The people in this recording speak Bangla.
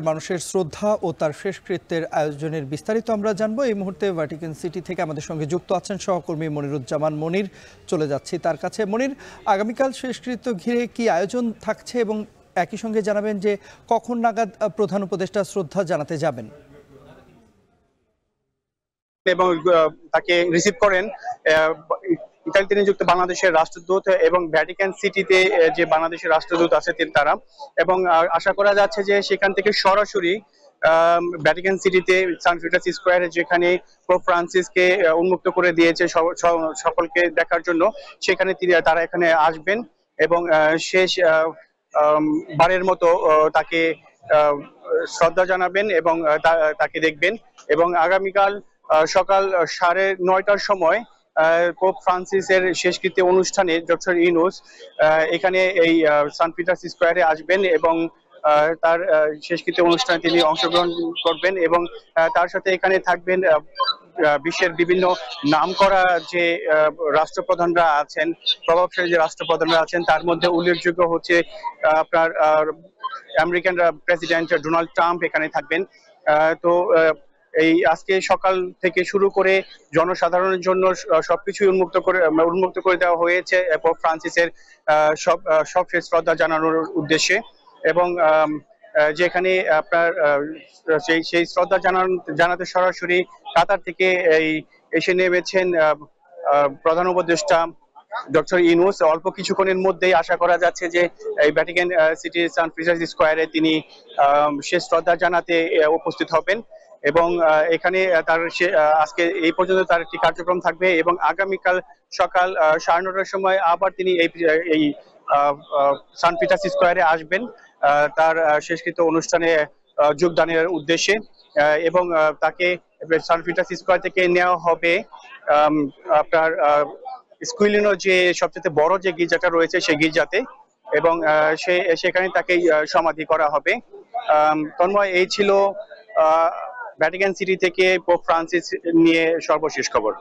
মানুষের শ্রদ্ধা ও তার শেষকৃত্যের আয়োজনের বিস্তারিত আমরা জানবো। এই মুহূর্তে ভ্যাটিকান সিটি থেকে আমাদের সঙ্গে যুক্ত আছেন সহকর্মী মনিরুজ্জামান মনির। চলে যাচ্ছি তার কাছে। মনির, আগামীকাল শেষকৃত্য ঘিরে কি আয়োজন থাকছে এবং একই সঙ্গে জানাবেন যে কখন নাগাদ প্রধান উপদেষ্টা শ্রদ্ধা জানাতে যাবেন এবং তাকে রিসিভ করেন ইতালিতে নিযুক্ত বাংলাদেশের রাষ্ট্রদূত এবং ভ্যাটিকান সিটিতে যে বাংলাদেশের রাষ্ট্রদূত আছে তারা। এবং আশা করা যাচ্ছে যে সেখান থেকে সরাসরি ভ্যাটিকান সিটিতে সান পিটার্স স্কোয়ারে, যেখানে পোপ ফ্রান্সিসকে উন্মুক্ত করে দিয়েছে সকলকে দেখার জন্য, সেখানে তারা এখানে আসবেন এবং শেষ বারের মতো তাকে শ্রদ্ধা জানাবেন এবং তাকে দেখবেন। এবং আগামীকাল সকাল 9:30টার সময় পোপ ফ্রান্সিসের শেষকৃত্য অনুষ্ঠানে ডক্টর ইউনূস এখানে এই সান পিটার্স স্কোয়ারে আসবেন এবং তার শেষকৃত্য অনুষ্ঠানে তিনি অংশগ্রহণ করবেন। এবং তার সাথে এখানে থাকবেন বিশ্বের বিভিন্ন নামকরা যে রাষ্ট্রপ্রধানরা আছেন, প্রভাবশালী যে রাষ্ট্রপ্রধানরা আছেন, তার মধ্যে উল্লেখযোগ্য হচ্ছে আপনার আমেরিকান প্রেসিডেন্ট ডোনাল্ড ট্রাম্প এখানে থাকবেন। তো এই আজকে সকাল থেকে শুরু করে জনসাধারণের জন্য সবকিছুই উন্মুক্ত করে দেওয়া হয়েছে পোপ ফ্রান্সিসের সবশেষ শ্রদ্ধা জানানোর উদ্দেশ্যে। এবং যেখানে আপনার সেই শ্রদ্ধা জানাতে সরাসরি কাতার থেকে এসে নেমেছেন প্রধান উপদেষ্টা ডক্টর ইউনূস। অল্প কিছুক্ষণের মধ্যেই আশা করা যাচ্ছে যে এই ভ্যাটিকান সিটি সান পিটার্স স্কোয়ারে তিনি শেষ শ্রদ্ধা জানাতে উপস্থিত হবেন। এবং এখানে তার আজকে এই পর্যন্ত তার একটি কার্যক্রম থাকবে এবং আগামীকাল সকাল 9:30টার সময় আবার তিনি এই সান পিটার্স স্কোয়ারে আসবেন তার শেষকৃত্য অনুষ্ঠানে যোগদানের উদ্দেশ্যে। এবং তাকে সান পিটার্স স্কোয়ার থেকে নেওয়া হবে আপনার স্কুইলিনো যে সবচেয়ে বড় যে গির্জাটা রয়েছে সেই গির্জাতে, এবং সেখানে তাকে সমাধি করা হবে। তন্ময়, এই ছিল ভ্যাটিকান সিটি থেকে পোপ ফ্রান্সিস নিয়ে সর্বশেষ খবর।